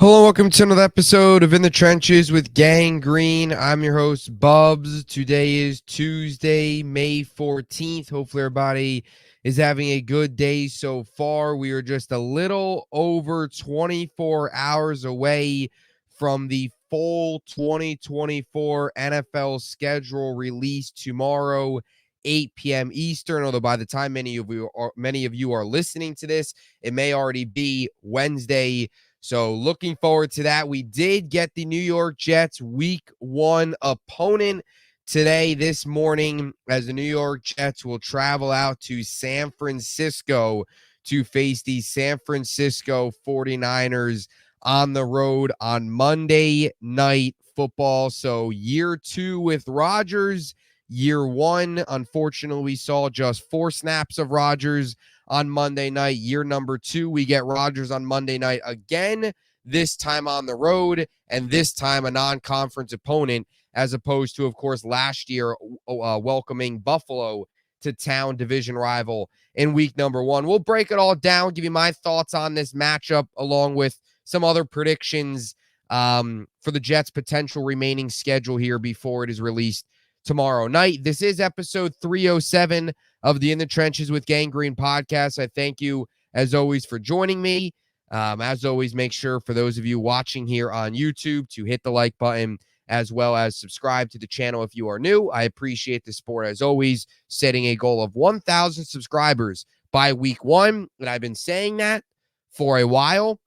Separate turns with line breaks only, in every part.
Hello, welcome to another episode of In the Trenches with Gang Green. I'm your host, Bubbs. Today is Tuesday, May 14th. Hopefully everybody is having a good day so far. We are just a little over 24 hours away from the full 2024 NFL schedule released tomorrow, 8 p.m. Eastern, although by the time many of you are listening to this, it may already be Wednesday. So looking forward to that. We did get the New York Jets week 1 opponent today, this morning, as the New York Jets will travel out to San Francisco to face the San Francisco 49ers on the road on Monday Night Football. So year 2 with Rodgers. Year 1, unfortunately, we saw just 4 snaps of Rodgers on Monday night. Year number 2, we get Rodgers on Monday night again, this time on the road, and this time a non-conference opponent, as opposed to, of course, last year welcoming Buffalo to town, division rival, in week number 1. We'll break it all down, give you my thoughts on this matchup, along with some other predictions for the Jets' potential remaining schedule here before it is released tomorrow night. This is episode 307 of the In the Trenches with Gang Green podcast. I thank you, as always, for joining me. As always, make sure for those of you watching here on YouTube to hit the like button, as well as subscribe to the channel if you are new. I appreciate the support, as always, setting a goal of 1,000 subscribers by week 1. And I've been saying that for a while.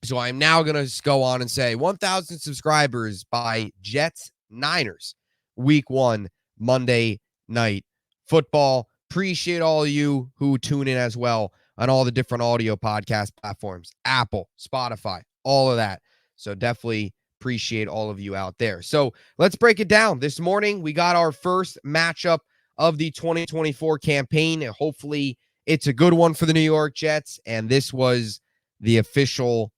So I'm now going to go on and say 1,000 subscribers by Jets Niners week 1, Monday Night Football. Appreciate all of you who tune in as well on all the different audio podcast platforms, Apple, Spotify, all of that. So definitely appreciate all of you out there. So let's break it down. This morning, we got our first matchup of the 2024 campaign. And hopefully it's a good one for the New York Jets. And this was the official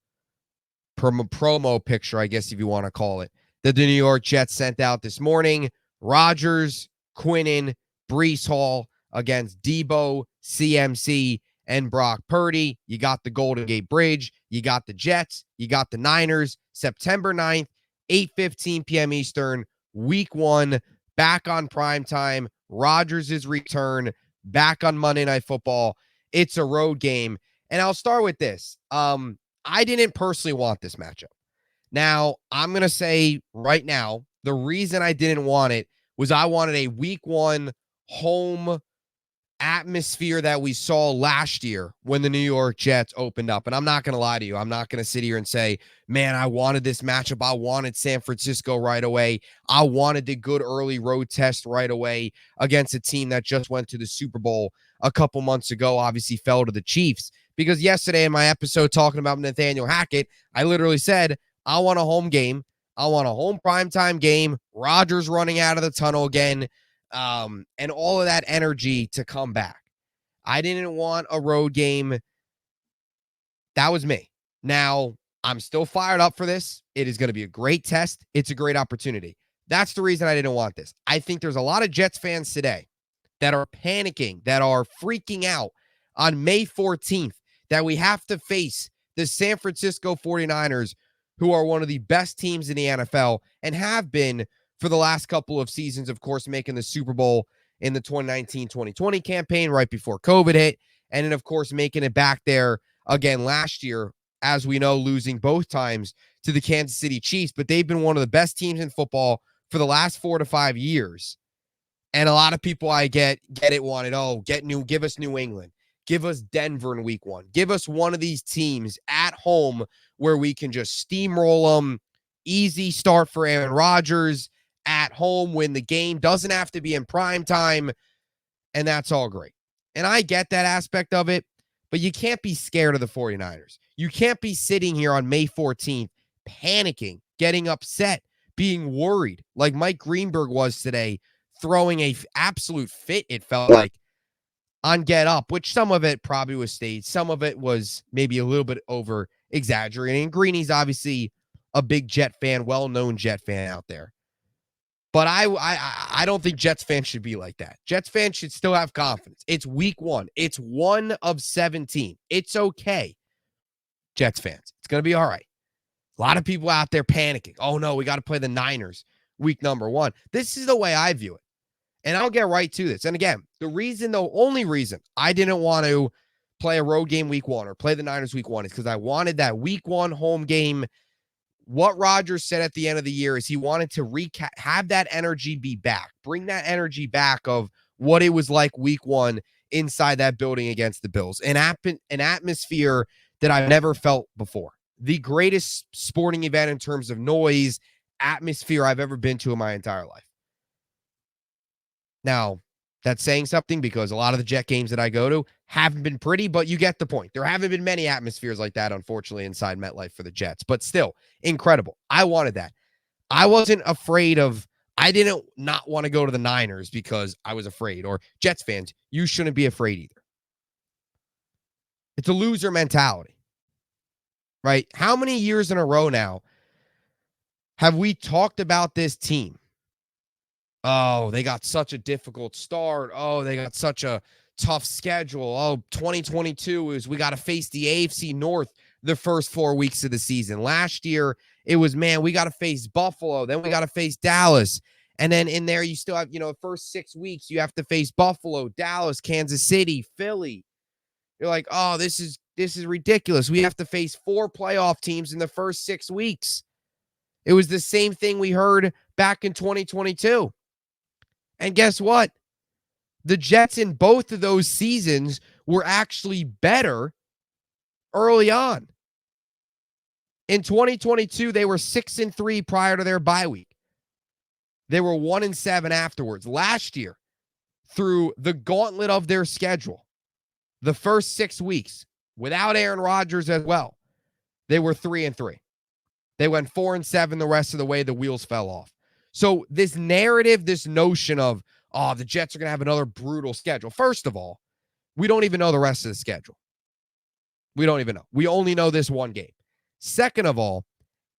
promo picture, I guess, if you want to call it, that the New York Jets sent out this morning. Rodgers, Quinnen, Breece Hall against Debo, CMC, and Brock Purdy. You got the Golden Gate Bridge. You got the Jets. You got the Niners. September 9th, 8:15 p.m. Eastern, week 1, back on primetime. Rodgers' return, back on Monday Night Football. It's a road game. And I'll start with this. I didn't personally want this matchup. Now, I'm going to say right now, the reason I didn't want it was I wanted a week 1 home atmosphere that we saw last year when the New York Jets opened up. And I'm not going to lie to you. I'm not going to sit here and say, man, I wanted this matchup. I wanted San Francisco right away. I wanted the good early road test right away against a team that just went to the Super Bowl a couple months ago, obviously fell to the Chiefs. Because yesterday in my episode talking about Nathaniel Hackett, I literally said, I want a home game. I want a home primetime game. Rodgers running out of the tunnel again. And all of that energy to come back. I didn't want a road game. That was me. Now, I'm still fired up for this. It is going to be a great test. It's a great opportunity. That's the reason I didn't want this. I think there's a lot of Jets fans today that are panicking, that are freaking out on May 14th that we have to face the San Francisco 49ers, who are one of the best teams in the NFL and have been for the last couple of seasons, of course, making the Super Bowl in the 2019-2020 campaign right before COVID hit. And then, of course, making it back there again last year, as we know, losing both times to the Kansas City Chiefs. But they've been one of the best teams in football for the last 4 to 5 years. And a lot of people I get it wanted, give us New England. Give us Denver in week 1. Give us one of these teams at home where we can just steamroll them. Easy start for Aaron Rodgers at home, win the game. Doesn't have to be in prime time, and that's all great. And I get that aspect of it, but you can't be scared of the 49ers. You can't be sitting here on May 14th panicking, getting upset, being worried like Mike Greenberg was today, throwing a absolute fit, it felt like, on Get Up, which some of it probably was staged. Some of it was maybe a little bit over exaggerating. Greeny's obviously a big Jet fan, well-known Jet fan out there. But I don't think Jets fans should be like that. Jets fans should still have confidence. It's week 1. It's 1 of 17. It's okay, Jets fans. It's going to be all right. A lot of people out there panicking. Oh, no, we got to play the Niners week number 1. This is the way I view it. And I'll get right to this. And again, the only reason I didn't want to play a road game week 1 or play the Niners week 1 is because I wanted that week 1 home game. What Rodgers said at the end of the year is he wanted to have that energy be back, bring that energy back of what it was like week 1 inside that building against the Bills, an atmosphere that I've never felt before. The greatest sporting event in terms of noise, atmosphere I've ever been to in my entire life. Now, that's saying something because a lot of the Jet games that I go to haven't been pretty, but you get the point. There haven't been many atmospheres like that, unfortunately, inside MetLife for the Jets, but still incredible. I wanted that. I wasn't afraid of, I didn't not want to go to the Niners because I was afraid, or Jets fans, you shouldn't be afraid either. It's a loser mentality, right? How many years in a row now have we talked about this team? Oh, they got such a difficult start. Oh, they got such a tough schedule. Oh, 2022 is we got to face the AFC North the first 4 weeks of the season. Last year, it was, man, we got to face Buffalo. Then we got to face Dallas. And then in there, you still have, the first 6 weeks, you have to face Buffalo, Dallas, Kansas City, Philly. You're like, oh, this is ridiculous. We have to face 4 playoff teams in the first 6 weeks. It was the same thing we heard back in 2022. And guess what? The Jets in both of those seasons were actually better early on. In 2022, they were 6-3 prior to their bye week. They were 1-7 afterwards. Last year, through the gauntlet of their schedule, the first 6 weeks, without Aaron Rodgers as well, they were 3-3. They went 4-7 the rest of the way. The wheels fell off. So this narrative, this notion of, oh, the Jets are going to have another brutal schedule. First of all, we don't even know the rest of the schedule. We don't even know. We only know this one game. Second of all,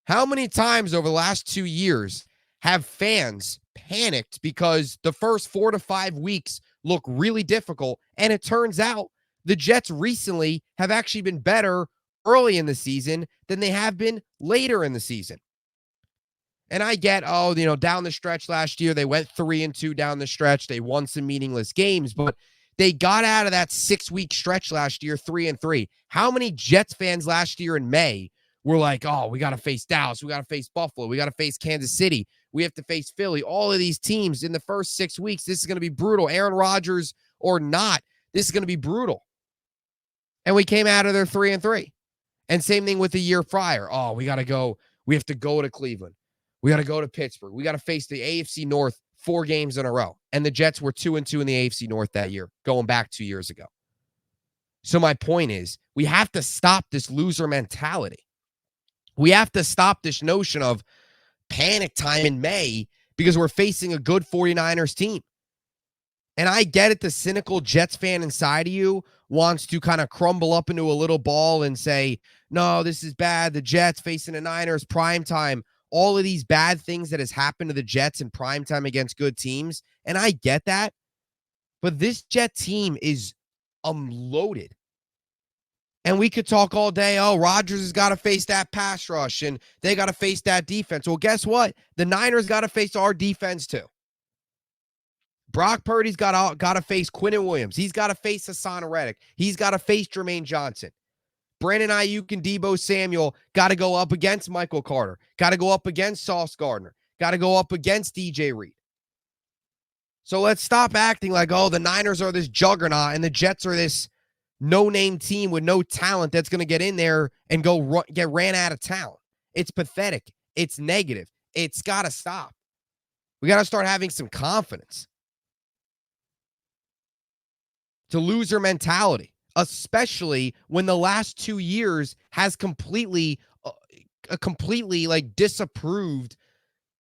how many times over the last 2 years have fans panicked because the first 4 to 5 weeks look really difficult, and it turns out the Jets recently have actually been better early in the season than they have been later in the season. And I get, down the stretch last year, they went 3-2 down the stretch. They won some meaningless games, but they got out of that 6-week stretch last year, 3-3. How many Jets fans last year in May were like, oh, we got to face Dallas. We got to face Buffalo. We got to face Kansas City. We have to face Philly. All of these teams in the first 6 weeks, this is going to be brutal. Aaron Rodgers or not, this is going to be brutal. And we came out of there 3-3. And same thing with the year prior. Oh, we got to go. We have to go to Cleveland. We got to go to Pittsburgh. We got to face the AFC North 4 games in a row. And the Jets were 2-2 in the AFC North that year, going back 2 years ago. So my point is, we have to stop this loser mentality. We have to stop this notion of panic time in May because we're facing a good 49ers team. And I get it, the cynical Jets fan inside of you wants to kind of crumble up into a little ball and say, no, this is bad. The Jets facing the Niners, primetime. All of these bad things that has happened to the Jets in primetime against good teams. And I get that. But this Jet team is loaded. And we could talk all day, oh, Rodgers has got to face that pass rush and they got to face that defense. Well, guess what? The Niners got to face our defense too. Brock Purdy's got to face Quinnen Williams. He's got to face Hassan Reddick. He's got to face Jermaine Johnson. Brandon Ayuk and Deebo Samuel got to go up against Michael Carter. Got to go up against Sauce Gardner. Got to go up against DJ Reed. So let's stop acting like, oh, the Niners are this juggernaut and the Jets are this no-name team with no talent that's going to get in there and get ran out of town. It's pathetic. It's negative. It's got to stop. We got to start having some confidence. To loser mentality, especially when the last 2 years has completely like disapproved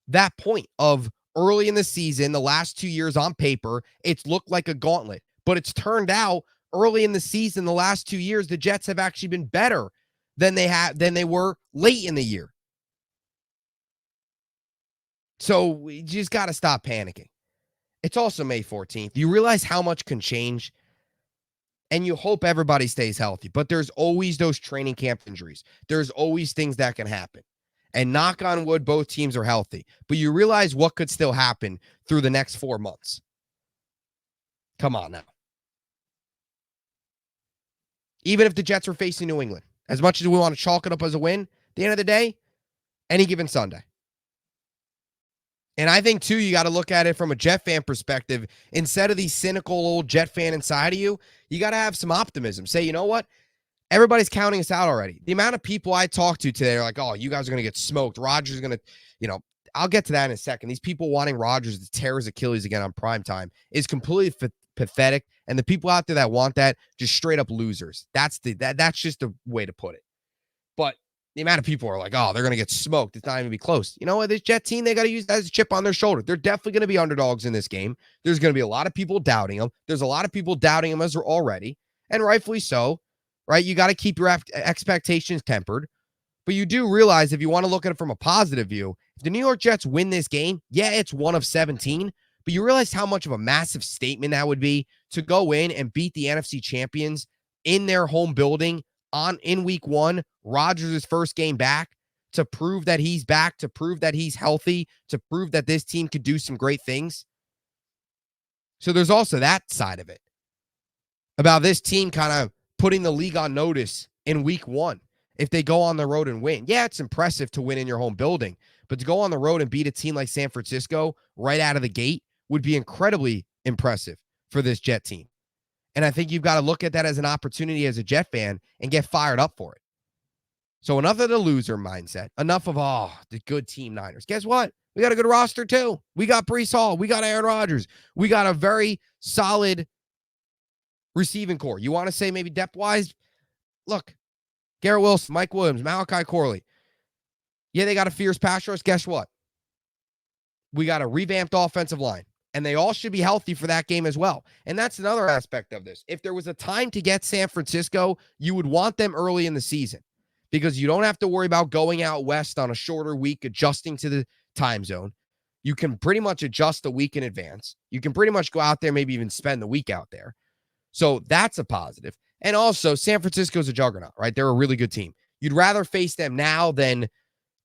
that point of early in the season, the last 2 years on paper, it's looked like a gauntlet, but it's turned out early in the season, the last 2 years, the Jets have actually been better than they were late in the year. So we just got to stop panicking. It's also May 14th. You realize how much can change? And you hope everybody stays healthy, but there's always those training camp injuries. There's always things that can happen. And knock on wood, both teams are healthy. But you realize what could still happen through the next 4 months. Come on now. Even if the Jets are facing New England, as much as we want to chalk it up as a win, at the end of the day, any given Sunday. And I think, too, you got to look at it from a Jet fan perspective. Instead of the cynical old Jet fan inside of you, you got to have some optimism. Say, you know what? Everybody's counting us out already. The amount of people I talk to today are like, oh, you guys are going to get smoked. Rodgers is going to, I'll get to that in a second. These people wanting Rodgers to tear his Achilles again on primetime is completely pathetic. And the people out there that want that, just straight up losers. That's just the way to put it. But the amount of people are like, oh, they're going to get smoked. It's not even be close. You know what? This Jet team, they got to use that as a chip on their shoulder. They're definitely going to be underdogs in this game. There's going to be a lot of people doubting them. There's a lot of people doubting them as already, and rightfully so, right? You got to keep your expectations tempered. But you do realize, if you want to look at it from a positive view, if the New York Jets win this game, yeah, it's 1 of 17, but you realize how much of a massive statement that would be to go in and beat the NFC champions in their home building in week 1, Rodgers' first game back, to prove that he's back, to prove that he's healthy, to prove that this team could do some great things. So there's also that side of it, about this team kind of putting the league on notice in week 1 if they go on the road and win. Yeah, it's impressive to win in your home building, but to go on the road and beat a team like San Francisco right out of the gate would be incredibly impressive for this Jet team. And I think you've got to look at that as an opportunity as a Jet fan and get fired up for it. So enough of the loser mindset. Enough of, the good team Niners. Guess what? We got a good roster too. We got Breece Hall. We got Aaron Rodgers. We got a very solid receiving core. You want to say maybe depth-wise? Look, Garrett Wilson, Mike Williams, Malachi Corley. Yeah, they got a fierce pass rush. Guess what? We got a revamped offensive line. And they all should be healthy for that game as well. And that's another aspect of this. If there was a time to get San Francisco, you would want them early in the season, because you don't have to worry about going out west on a shorter week, adjusting to the time zone. You can pretty much adjust a week in advance. You can pretty much go out there, maybe even spend the week out there. So that's a positive. And also, San Francisco's a juggernaut, right? They're a really good team. You'd rather face them now than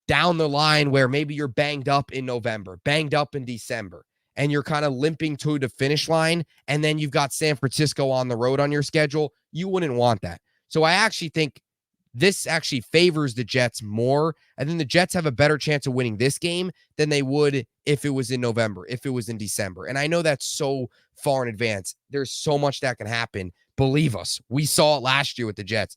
down the line where maybe you're banged up in November, banged up in December, and you're kind of limping to the finish line, and then you've got San Francisco on the road on your schedule. You wouldn't want that. So I actually think this actually favors the Jets more. I think the Jets have a better chance of winning this game than they would if it was in November, if it was in December. And I know that's so far in advance. There's so much that can happen. Believe us, we saw it last year with the Jets.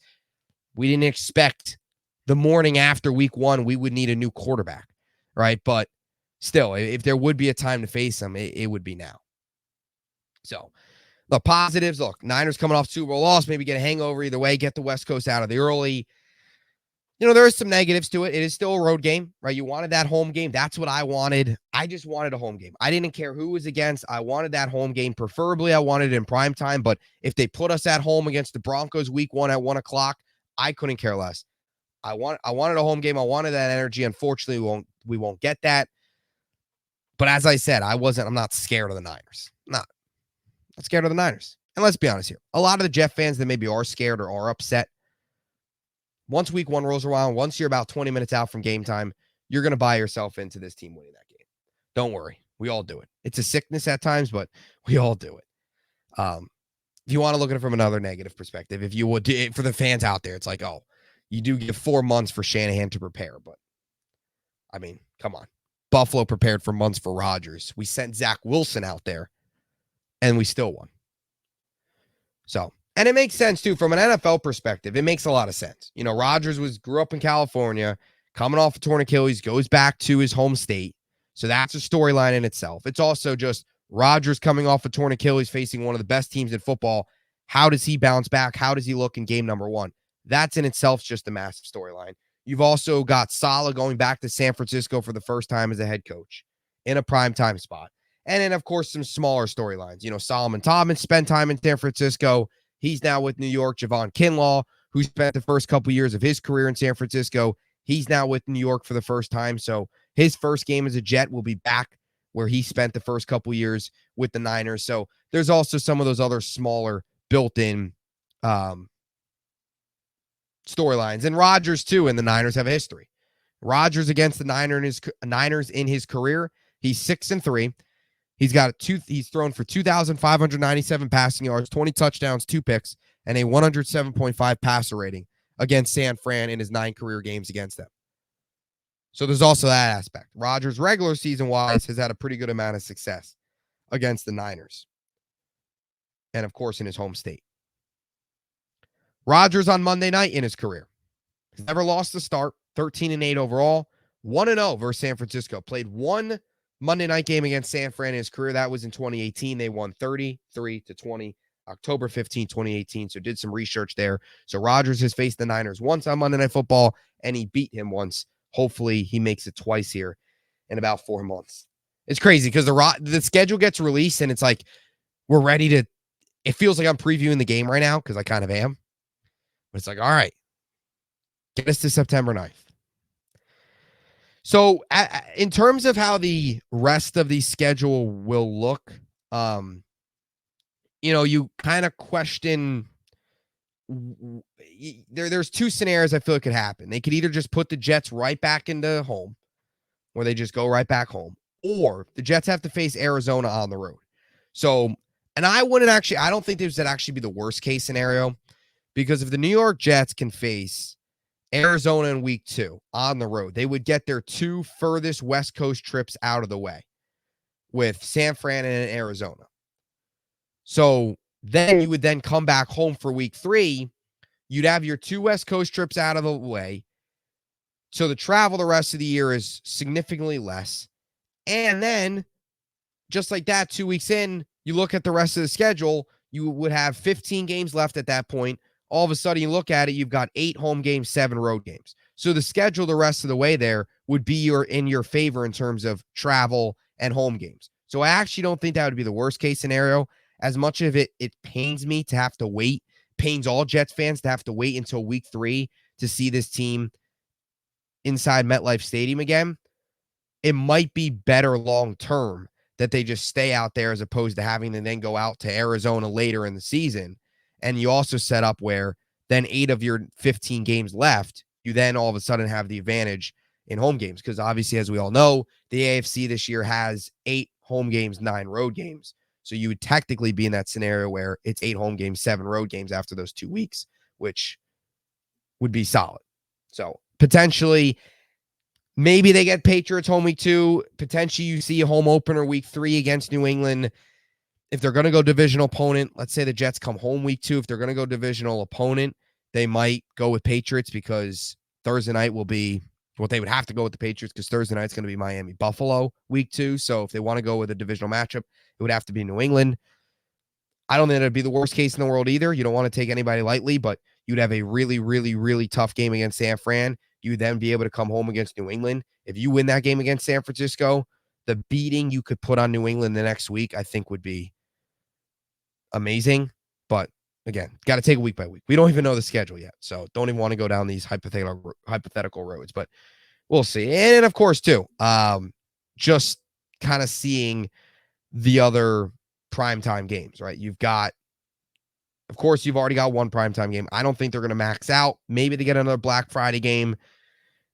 We didn't expect the morning after week 1 we would need a new quarterback, right? But still, if there would be a time to face them, it would be now. So the positives, look, Niners coming off Super Bowl loss, maybe get a hangover either way, get the West Coast out of the early. There is some negatives to it. It is still a road game, right? You wanted that home game. That's what I wanted. I just wanted a home game. I didn't care who was against. I wanted that home game. Preferably, I wanted it in prime time. But if they put us at home against the Broncos week 1 at 1 o'clock, I couldn't care less. I wanted a home game. I wanted that energy. Unfortunately, we won't get that. But as I said, I'm not scared of the Niners. Not scared of the Niners. And let's be honest here. A lot of the Jet fans that maybe are scared or are upset, once week 1 rolls around, once you're about 20 minutes out from game time, you're going to buy yourself into this team winning that game. Don't worry. We all do it. It's a sickness at times, but we all do it. If you want to look at it from another negative perspective, if you would, for the fans out there, it's like, oh, you do give 4 months for Shanahan to prepare. But, I mean, come on. Buffalo prepared for months for Rodgers. We sent Zach Wilson out there, and we still won. So, and it makes sense, too, from an NFL perspective. It makes a lot of sense. Rodgers grew up in California, coming off a torn Achilles, goes back to his home state. So that's a storyline in itself. It's also just Rodgers coming off a torn Achilles, facing one of the best teams in football. How does he bounce back? How does he look in game number 1? That's in itself just a massive storyline. You've also got Saleh going back to San Francisco for the first time as a head coach in a primetime spot. And then, of course, some smaller storylines. Solomon Thomas spent time in San Francisco. He's now with New York. Javon Kinlaw, who spent the first couple years of his career in San Francisco, he's now with New York for the first time. So his first game as a Jet will be back where he spent the first couple years with the Niners. So there's also some of those other smaller built-in storylines. And Rodgers, too, and the Niners have a history, Rodgers against the Niners in his career, he's 6-3. He's thrown for 2,597 passing yards, 20 touchdowns, 2 picks, and a 107.5 passer rating against San Fran in his 9 career games against them. So there's also that aspect. Rodgers, regular season-wise, has had a pretty good amount of success against the Niners. And, of course, in his home state. Rodgers on Monday night in his career. He's never lost a start, 13-8 overall, 1-0 versus San Francisco. Played one Monday night game against San Fran in his career. That was in 2018. They won 33-20, October 15, 2018. So did some research there. So Rodgers has faced the Niners once on Monday Night Football, and he beat him once. Hopefully he makes it twice here in about 4 months. It's crazy because the schedule gets released, and it's like we're ready to – it feels like I'm previewing the game right now because I kind of am. But it's like, all right, get us to September 9th. So in terms of how the rest of the schedule will look, you kind of question there's 2 scenarios I feel it could happen. They could either just put the Jets right back into home, where they just go right back home, or the Jets have to face Arizona on the road. So, and I don't think this would actually be the worst case scenario, because if the New York Jets can face Arizona in week 2 on the road, they would get their 2 furthest West Coast trips out of the way with San Fran and Arizona. So then you would then come back home for week 3. You'd have your 2 West Coast trips out of the way. So the travel the rest of the year is significantly less. And then, just like that, 2 weeks in, you look at the rest of the schedule, you would have 15 games left at that point. All of a sudden, you look at it, you've got 8 home games, 7 road games. So the schedule the rest of the way there would be in your favor in terms of travel and home games. So I actually don't think that would be the worst case scenario. As much of it pains me to have to wait, pains all Jets fans to have to wait until week 3 to see this team inside MetLife Stadium again. It might be better long-term that they just stay out there as opposed to having to then go out to Arizona later in the season. And you also set up where then 8 of your 15 games left, you then all of a sudden have the advantage in home games. Because obviously, as we all know, the AFC this year has 8 home games, 9 road games. So you would technically be in that scenario where it's 8 home games, 7 road games after those 2 weeks, which would be solid. So potentially, maybe they get Patriots home week 2. Potentially you see a home opener week 3 against New England. If they're going to go divisional opponent, let's say the Jets come home week 2. If they're going to go divisional opponent, they might go with Patriots because Thursday night will be they would have to go with the Patriots because Thursday night's going to be Miami Buffalo week 2. So if they want to go with a divisional matchup, it would have to be New England. I don't think that'd be the worst case in the world either. You don't want to take anybody lightly, but you'd have a really, really, really tough game against San Fran. You'd then be able to come home against New England. If you win that game against San Francisco, the beating you could put on New England the next week, I think would be amazing. But again, got to take it week by week. We don't even know the schedule yet, so don't even want to go down these hypothetical roads, but we'll see. And of course, too, just kind of seeing the other primetime games, right? You've already got one primetime game. I don't think they're going to max out. Maybe they get another Black Friday game.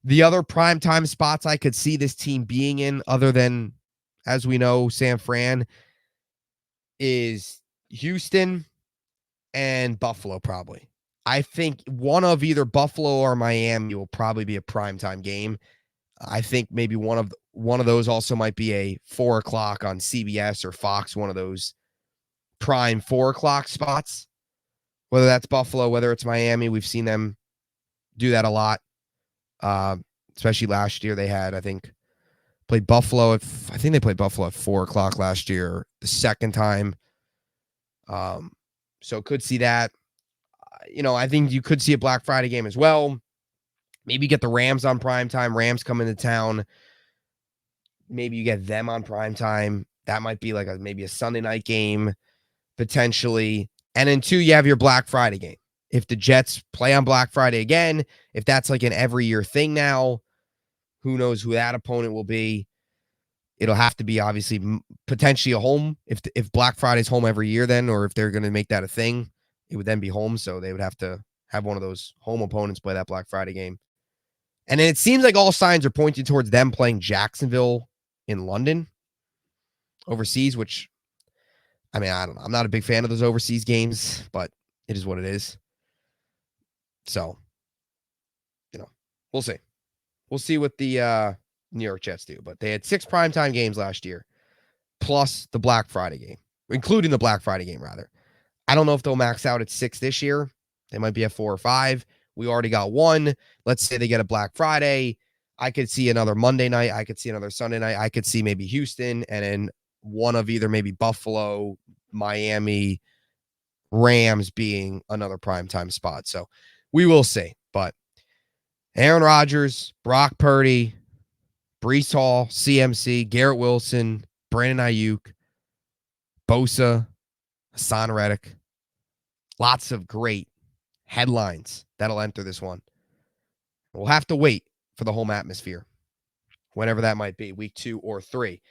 The other primetime spots I could see this team being in, other than, as we know, San Fran, is Houston and Buffalo, probably. I think one of either Buffalo or Miami will probably be a primetime game. I think maybe one of those also might be a 4:00 on CBS or Fox, one of those prime 4:00 spots. Whether that's Buffalo, whether it's Miami, we've seen them do that a lot. Especially last year, they had, I think, played Buffalo. I think they played Buffalo at 4:00 last year, the second time. So could see that. I think you could see a Black Friday game as well. Maybe get the Rams on primetime. Rams come into town. Maybe you get them on primetime. That might be like maybe a Sunday night game, potentially. And then 2, you have your Black Friday game. If the Jets play on Black Friday again, if that's like an every year thing now, who knows who that opponent will be. It'll have to be obviously potentially a home. If Black Friday's home every year then, or if they're going to make that a thing, it would then be home. So they would have to have one of those home opponents play that Black Friday game. And then it seems like all signs are pointing towards them playing Jacksonville in London overseas, which, I mean, I don't know. I'm not a big fan of those overseas games, but it is what it is. So, we'll see. We'll see what the New York Jets do. But they had 6 primetime games last year, plus the Black Friday game, including the Black Friday game, rather. I don't know if they'll max out at 6 this year. They might be at 4 or 5. We already got 1. Let's say they get a Black Friday. I could see another Monday night. I could see another Sunday night. I could see maybe Houston and then one of either maybe Buffalo, Miami, Rams being another primetime spot. So we will see. But Aaron Rodgers, Brock Purdy, Breece Hall, CMC, Garrett Wilson, Brandon Ayuk, Bosa, Hassan Reddick. Lots of great headlines that'll enter this one. We'll have to wait for the home atmosphere, whenever that might be, week 2 or 3.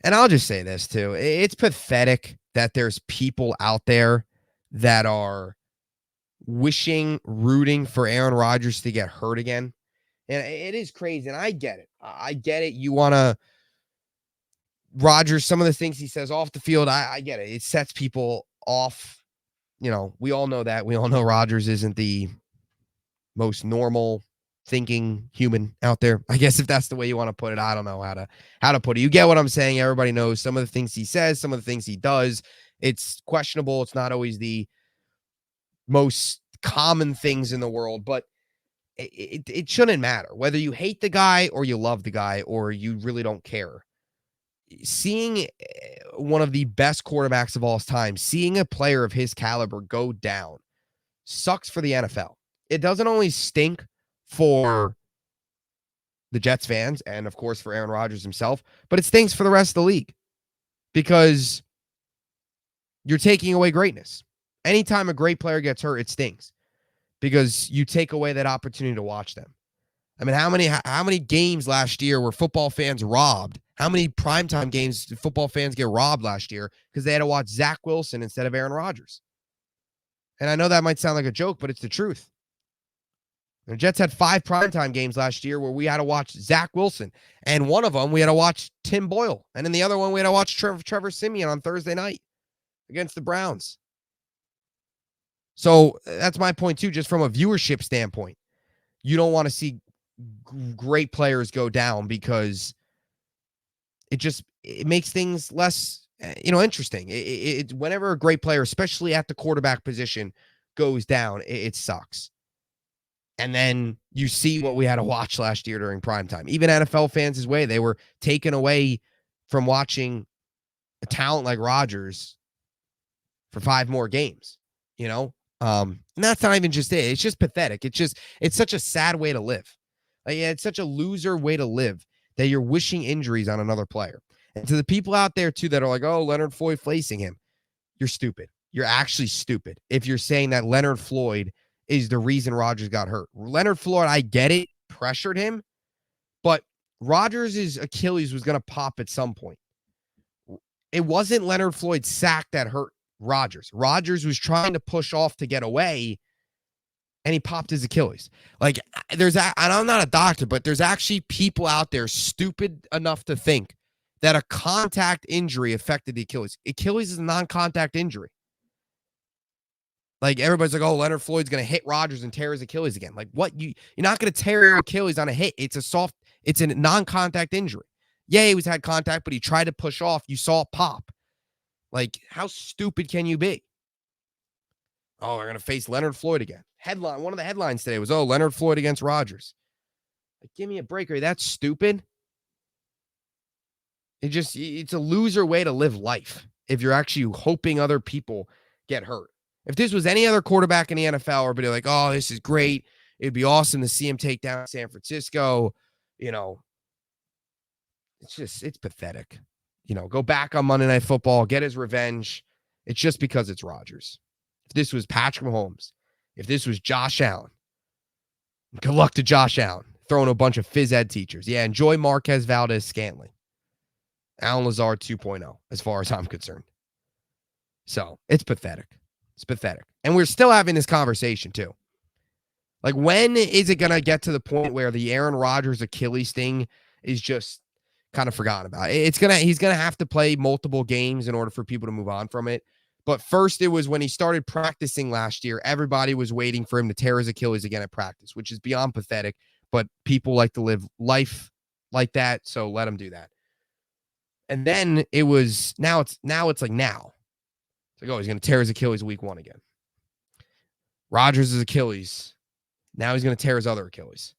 And I'll just say this too. It's pathetic that there's people out there that are rooting for Aaron Rodgers to get hurt again. And it is crazy. And I get it. I get it. You want to Rodgers, some of the things he says off the field, I get it. It sets people off. We all know that. We all know Rodgers isn't the most normal thinking human out there. I guess if that's the way you want to put it, I don't know how to put it. You get what I'm saying? Everybody knows some of the things he says, some of the things he does. It's questionable. It's not always the most common things in the world, but it shouldn't matter whether you hate the guy or you love the guy or you really don't care. Seeing one of the best quarterbacks of all time, seeing a player of his caliber go down sucks for the NFL. It doesn't only stink for the Jets fans and, of course, for Aaron Rodgers himself, but it stinks for the rest of the league because you're taking away greatness. Anytime a great player gets hurt, it stings because you take away that opportunity to watch them. I mean, how many games last year were football fans robbed? How many primetime games did football fans get robbed last year because they had to watch Zach Wilson instead of Aaron Rodgers? And I know that might sound like a joke, but it's the truth. The Jets had 5 primetime games last year where we had to watch Zach Wilson. And one of them, we had to watch Tim Boyle. And in the other one, we had to watch Trevor Siemian on Thursday night against the Browns. So that's my point, too, just from a viewership standpoint. You don't want to see great players go down because it makes things less, interesting. Whenever a great player, especially at the quarterback position, goes down, it sucks. And then you see what we had to watch last year during primetime. Even NFL fans' way, they were taken away from watching a talent like Rodgers for 5 more games, And that's not even just it. It's just pathetic. It's such a sad way to live. It's such a loser way to live that you're wishing injuries on another player. And to the people out there, too, that are like, oh, Leonard Floyd facing him, you're stupid. You're actually stupid if you're saying that Leonard Floyd is the reason Rodgers got hurt. Leonard Floyd, I get it, pressured him, but Rodgers' Achilles was going to pop at some point. It wasn't Leonard Floyd's sack that hurt Rodgers. Rodgers was trying to push off to get away, and he popped his Achilles. And I'm not a doctor, but there's actually people out there stupid enough to think that a contact injury affected the Achilles. Achilles is a non-contact injury. Everybody's like, oh, Leonard Floyd's going to hit Rodgers and tear his Achilles again. What? You're not going to tear your Achilles on a hit. It's a non-contact injury. Yeah, he had contact, but he tried to push off. You saw it pop. How stupid can you be? Oh, we're going to face Leonard Floyd again. One of the headlines today was, oh, Leonard Floyd against Rodgers. Give me a break. Are you that stupid? It's a loser way to live life if you're actually hoping other people get hurt. If this was any other quarterback in the NFL, everybody like, oh, this is great. It'd be awesome to see him take down San Francisco. It's pathetic. Go back on Monday Night Football, get his revenge. It's just because it's Rodgers. If this was Patrick Mahomes, if this was Josh Allen, good luck to Josh Allen throwing a bunch of phys ed teachers. Yeah, enjoy Marquez Valdez-Scantling. Allen Lazard 2.0, as far as I'm concerned. So it's pathetic. It's pathetic. And we're still having this conversation, too. Like, when is it going to get to the point where the Aaron Rodgers Achilles thing is just kind of forgotten about? He's going to have to play multiple games in order for people to move on from it. But first, it was when he started practicing last year, everybody was waiting for him to tear his Achilles again at practice, which is beyond pathetic. But people like to live life like that, so let him do that. And then it was now it's like now. It's like, oh, he's going to tear his Achilles week 1 again. Rodgers' Achilles. Now he's going to tear his other Achilles.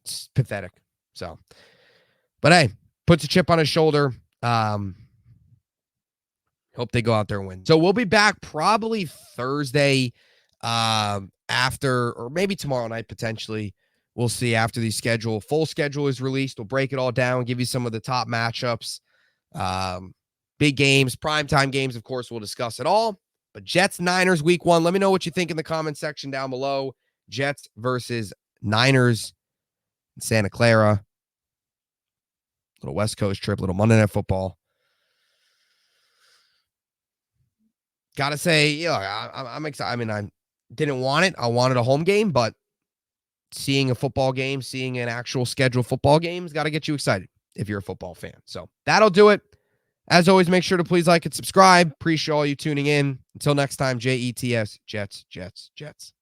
It's pathetic. So, but hey, puts a chip on his shoulder. Hope they go out there and win. So we'll be back probably Thursday after, or maybe tomorrow night potentially. We'll see after the full schedule is released. We'll break it all down, give you some of the top matchups, big games, primetime games. Of course, we'll discuss it all. But Jets Niners week 1. Let me know what you think in the comment section down below. Jets versus Niners in Santa Clara. Little West Coast trip, little Monday Night Football. Gotta say, I'm excited. I mean, I didn't want it. I wanted a home game, but seeing a football game, seeing an actual scheduled football game has got to get you excited if you're a football fan. So that'll do it. As always, make sure to please like and subscribe. Appreciate all you tuning in. Until next time, JETS, Jets, Jets, Jets.